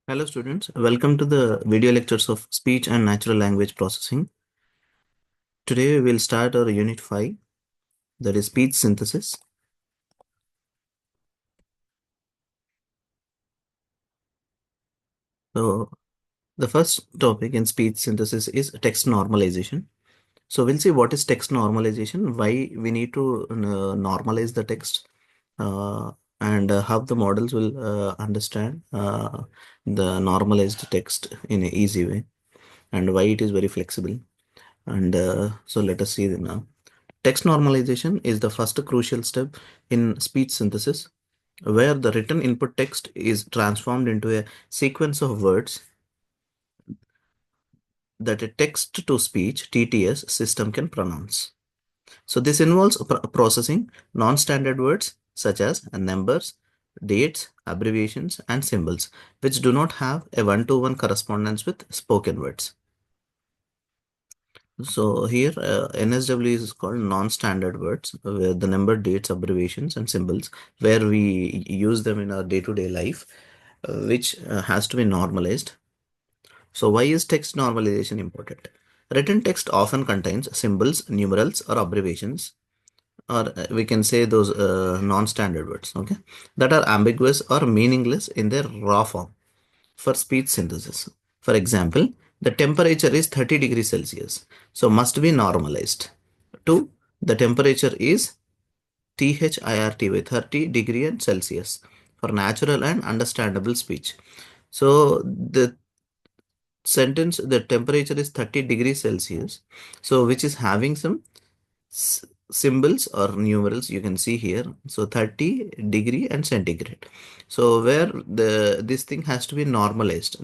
Hello students, welcome to the video lectures of speech and natural language processing. Today we will start our unit 5, that is speech synthesis. So the first topic in speech synthesis is text normalization. So we'll see what is text normalization, why we need to normalize the text, uh, and how the models will understand the normalized text in an easy way, and why it is very flexible. And so let us see now. Text normalization is the first crucial step in speech synthesis, where the written input text is transformed into a sequence of words that a text-to-speech (TTS) system can pronounce. So this involves processing non-standard words such as numbers, dates, abbreviations, and symbols, which do not have a one-to-one correspondence with spoken words. So here NSW is called non-standard words, where the number, dates, abbreviations, and symbols, where we use them in our day-to-day life, which has to be normalized. So why is text normalization important? Written text often contains symbols, numerals, or abbreviations, or we can say those non-standard words, okay, that are ambiguous or meaningless in their raw form for speech synthesis. For example, the temperature is 30 degrees Celsius, so must be normalized to the temperature is THIRT with 30 degree and Celsius for natural and understandable speech. So the sentence, the temperature is 30 degrees Celsius, so which is having some symbols or numerals you can see here, so 30 degree and centigrade, so where this thing has to be normalized.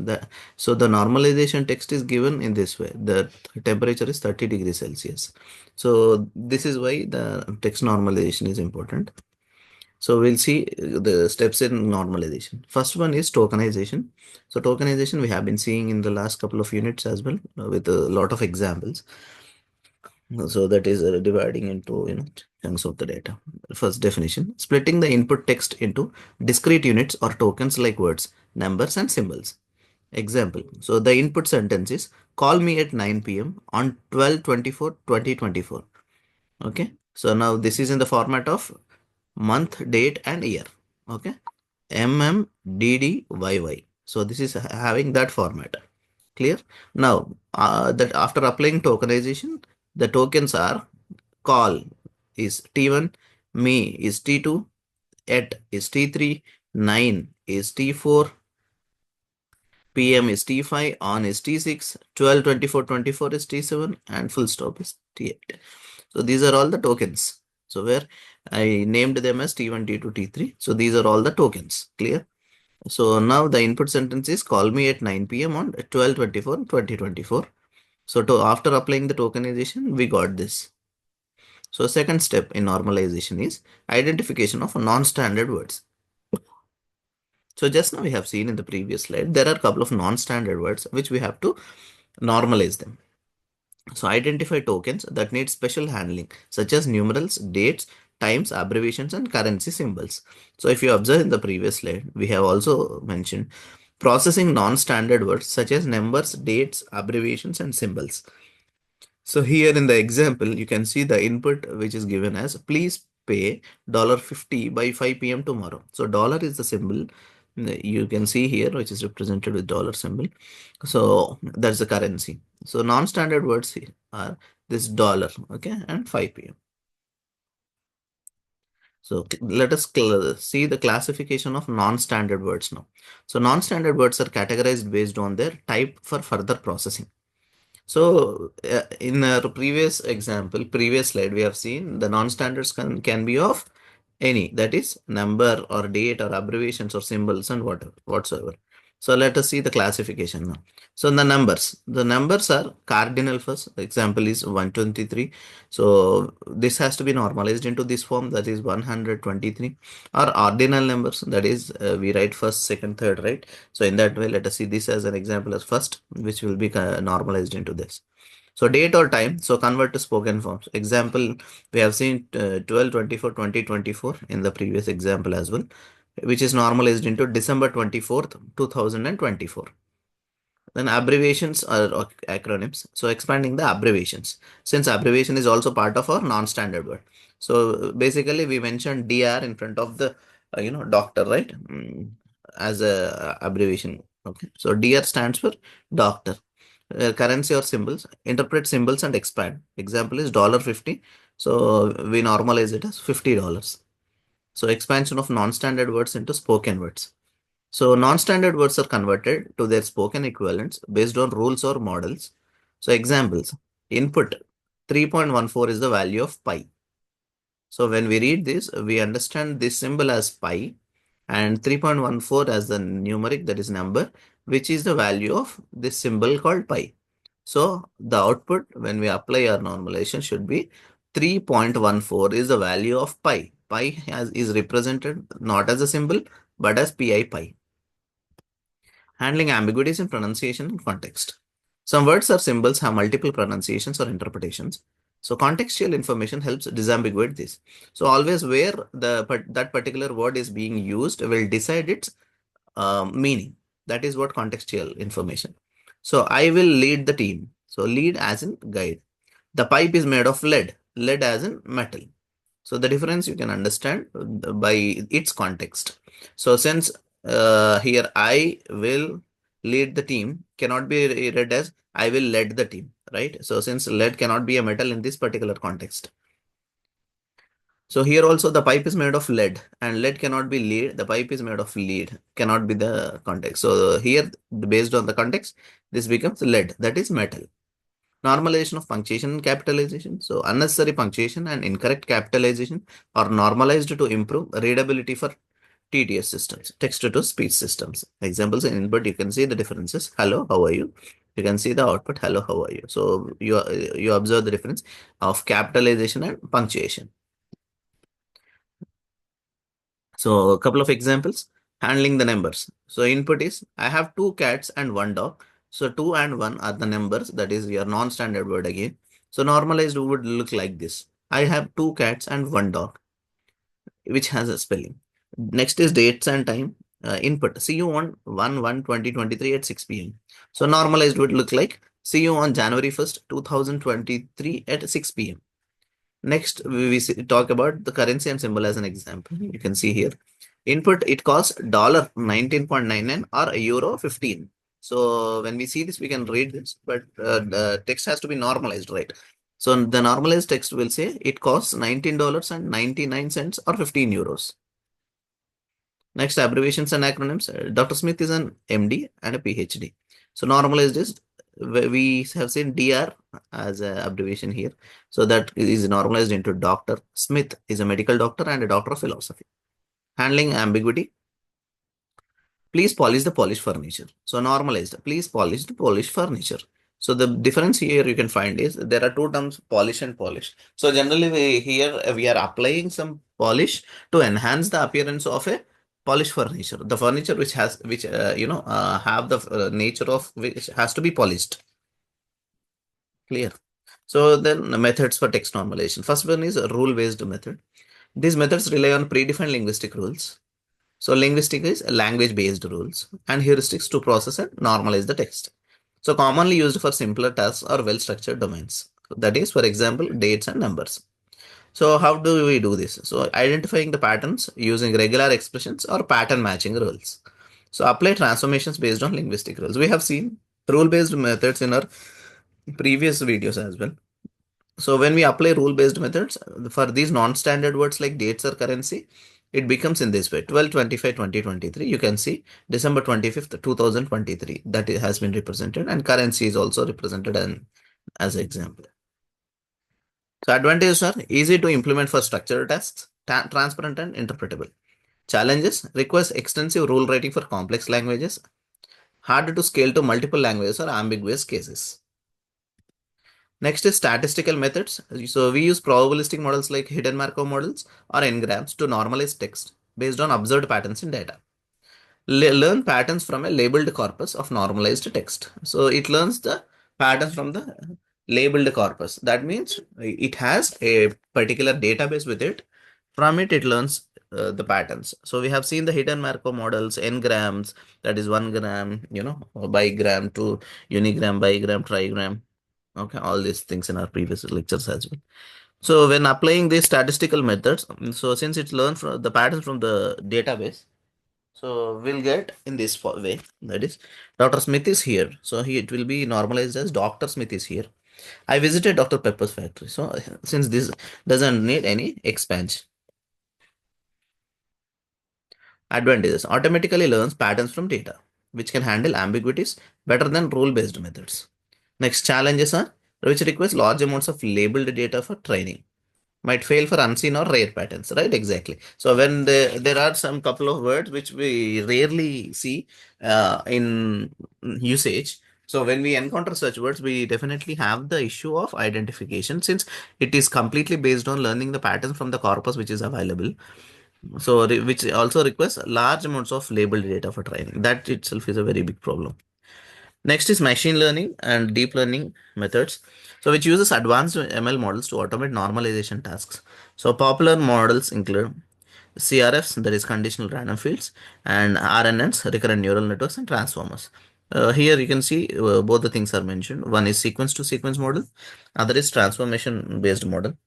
So the normalization text is given in this way, the temperature is 30 degrees Celsius. So this is why the text normalization is important. So we'll see the steps in normalization. First one is tokenization. So tokenization we have been seeing in the last couple of units as well, with a lot of examples. So that is dividing into chunks of the data. First definition: splitting the input text into discrete units or tokens like words, numbers, and symbols. Example: so the input sentence is call me at 9 p.m. on 12/24/2024. Okay. So now this is in the format of month, date, and year. Okay. MMDDYY. So this is having that format. Clear? Now, that after applying tokenization, the tokens are call is T1, me is T2, at is T3, 9 is T4, PM is T5, on is T6, 12/24/24 is T7, and full stop is T8. So these are all the tokens. So where I named them as T1, T2, T3. So these are all the tokens. Clear? So now the input sentence is call me at 9 p.m. on 12/24/2024. So after applying the tokenization, we got this. So second step in normalization is identification of non-standard words. So just now we have seen in the previous slide, there are a couple of non-standard words which we have to normalize them. So identify tokens that need special handling, such as numerals, dates, times, abbreviations, and currency symbols. So if you observe in the previous slide, we have also mentioned processing non-standard words such as numbers, dates, abbreviations, and symbols. So here in the example, you can see the input which is given as please pay $50 by 5 p.m. tomorrow. So dollar is the symbol you can see here, which is represented with dollar symbol. So that's the currency. So non-standard words here are this dollar, okay, and 5 p.m. So let us see the classification of non-standard words now. So non-standard words are categorized based on their type for further processing. So in our previous example, previous slide, we have seen the non-standards can be of any, that is number or date or abbreviations or symbols and whatsoever. So let us see the classification now. So the numbers are cardinal first. Example is 123. So this has to be normalized into this form, that is 123, or ordinal numbers, that is we write first, second, third, right? So in that way, let us see this as an example as first, which will be normalized into this. So date or time, so convert to spoken forms. Example, we have seen 12/24/2024 in the previous example as well. which is normalized into December 24th, 2024. Then abbreviations are acronyms. So expanding the abbreviations, since abbreviation is also part of our non-standard word. So basically we mentioned DR in front of the doctor, right? As a abbreviation. Okay. So DR stands for doctor. Currency or symbols. Interpret symbols and expand. Example is $50. So we normalize it as $50. So expansion of non-standard words into spoken words. So non-standard words are converted to their spoken equivalents based on rules or models. So examples, input 3.14 is the value of pi. So when we read this, we understand this symbol as pi and 3.14 as the numeric, that is number, which is the value of this symbol called pi. So the output when we apply our normalization should be 3.14 is the value of pi. Pi is represented not as a symbol but as pi. Handling ambiguities in pronunciation and context. Some words or symbols have multiple pronunciations or interpretations. So contextual information helps disambiguate this. So always where that particular word is being used will decide its meaning. That is what contextual information. So I will lead the team. So lead as in guide. The pipe is made of lead. Lead as in metal. So the difference you can understand by its context. So since here I will lead the team cannot be read as I will lead the team, right? So since lead cannot be a metal in this particular context. So here also the pipe is made of lead and lead cannot be lead. The pipe is made of lead, cannot be the context. So here based on the context, this becomes lead, that is metal. Normalization of punctuation and capitalization. So unnecessary punctuation and incorrect capitalization are normalized to improve readability for TTS systems, text to speech systems. Examples in input, you can see the differences. Hello, how are you? You can see the output. Hello, how are you? So you observe the difference of capitalization and punctuation. So a couple of examples, handling the numbers. So input is, I have two cats and one dog. So 2 and 1 are the numbers, that is your non-standard word again. So normalized would look like this. I have two cats and one dog, which has a spelling. Next is dates and time. Input, see you on 1/1/2023 at 6 p.m. So normalized would look like, see you on January 1st, 2023 at 6 p.m. Next, we talk about the currency and symbol as an example. You can see here. Input, it costs $19.99 or euro 15. So when we see this, we can read this, but the text has to be normalized, right? So the normalized text will say it costs $19.99 or 15 euros. Next, abbreviations and acronyms. Dr. Smith is an MD and a PhD. So normalized is, we have seen DR as an abbreviation here. So that is normalized into Dr. Smith is a medical doctor and a doctor of philosophy. Handling ambiguity. Please polish the polished furniture. So normalized, please polish the polished furniture. So the difference here you can find is there are two terms, polish and polish. So generally we are applying some polish to enhance the appearance of a polished furniture. The furniture which has have the nature of which has to be polished. Clear. So then the methods for text normalization. First one is a rule-based method. These methods rely on predefined linguistic rules. So linguistic is language-based rules and heuristics to process and normalize the text. So commonly used for simpler tasks or well-structured domains. That is, for example, dates and numbers. So how do we do this? So identifying the patterns using regular expressions or pattern matching rules. So apply transformations based on linguistic rules. We have seen rule-based methods in our previous videos as well. So when we apply rule-based methods for these non-standard words like dates or currency, it becomes in this way: 12/25/2023. You can see December 25th, 2023. That has been represented, and currency is also represented as an example. So advantages are easy to implement for structured tasks, transparent and interpretable. Challenges requires extensive rule writing for complex languages, hard to scale to multiple languages or ambiguous cases. Next is statistical methods. So we use probabilistic models like hidden Markov models or n-grams to normalize text based on observed patterns in data. Learn patterns from a labeled corpus of normalized text. So it learns the patterns from the labeled corpus. That means it has a particular database with it. From it, it learns the patterns. So we have seen the hidden Markov models, n grams, that is 1 gram, bigram to unigram, bigram, trigram. Okay, all these things in our previous lectures as well. So when applying these statistical methods, so since it's learned from the patterns from the database, so we'll get in this way. That is, Dr. Smith is here. So it will be normalized as Dr. Smith is here. I visited Dr. Pepper's factory. So since this doesn't need any expansion. Advantages: automatically learns patterns from data, which can handle ambiguities better than rule-based methods. Next, challenges are which requires large amounts of labeled data for training. Might fail for unseen or rare patterns, right? Exactly. So when there are some couple of words which we rarely see in usage. So when we encounter such words, we definitely have the issue of identification, since it is completely based on learning the patterns from the corpus which is available. So which also requires large amounts of labeled data for training. That itself is a very big problem. Next is machine learning and deep learning methods. So which uses advanced ML models to automate normalization tasks. So popular models include CRFs, that is conditional random fields, and RNNs, recurrent neural networks, and transformers. Here you can see both the things are mentioned. One is sequence to sequence model, other is transformation based model.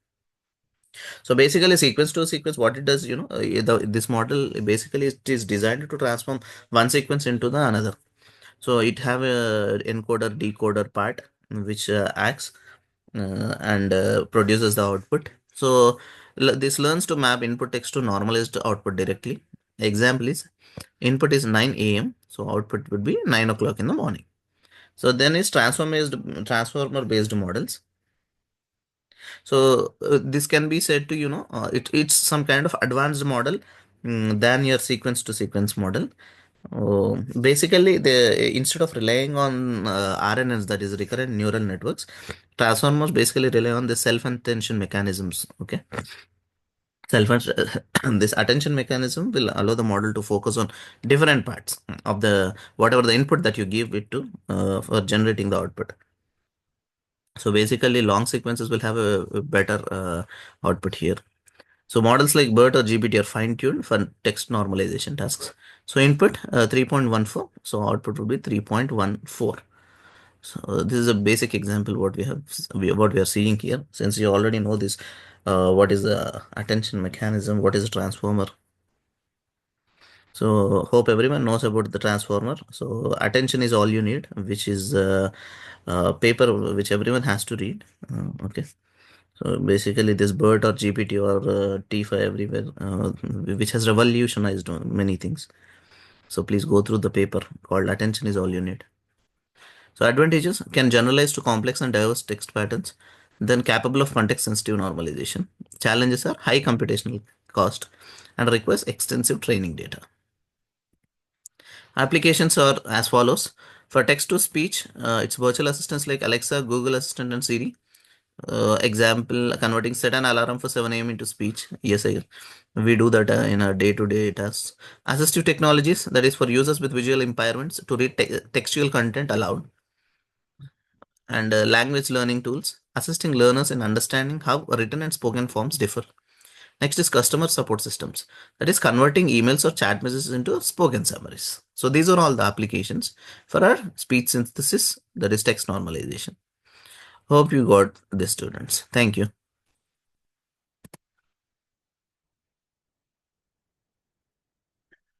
So basically, sequence to sequence, what it does, this model basically it is designed to transform one sequence into the another. So it have a encoder decoder part which acts and produces the output. So this learns to map input text to normalized output directly. Example is input is 9 a.m. So output would be 9 o'clock in the morning. So then is transformer based models. So this can be said to, it's some kind of advanced model than your sequence to sequence model. Basically, instead of relying on RNNs, that is recurrent neural networks, transformers basically rely on the self-attention mechanisms. Okay, self this attention mechanism will allow the model to focus on different parts of the whatever the input that you give it to for generating the output. So basically, long sequences will have a better output here. So models like BERT or GPT are fine-tuned for text normalization tasks. So input 3.14, so output would be 3.14. So this is a basic example what what we are seeing here. Since you already know this, what is the attention mechanism, what is a transformer. So hope everyone knows about the transformer. So attention is all you need, which is paper which everyone has to read. Okay. So basically, this BERT or GPT or T5 everywhere, which has revolutionized many things. So please go through the paper called Attention is All You Need. So advantages: can generalize to complex and diverse text patterns, then capable of context sensitive normalization. Challenges are high computational cost and requires extensive training data. Applications are as follows. For text to speech, it's virtual assistants like Alexa, Google Assistant, and Siri. Example, converting set an alarm for 7 a.m. into speech. Yes, we do that in our day-to-day tasks. Assistive technologies, that is for users with visual impairments to read textual content aloud. And language learning tools, assisting learners in understanding how written and spoken forms differ. Next is customer support systems, that is converting emails or chat messages into spoken summaries. So these are all the applications for our speech synthesis, that is text normalization. Hope you got this, students. Thank you.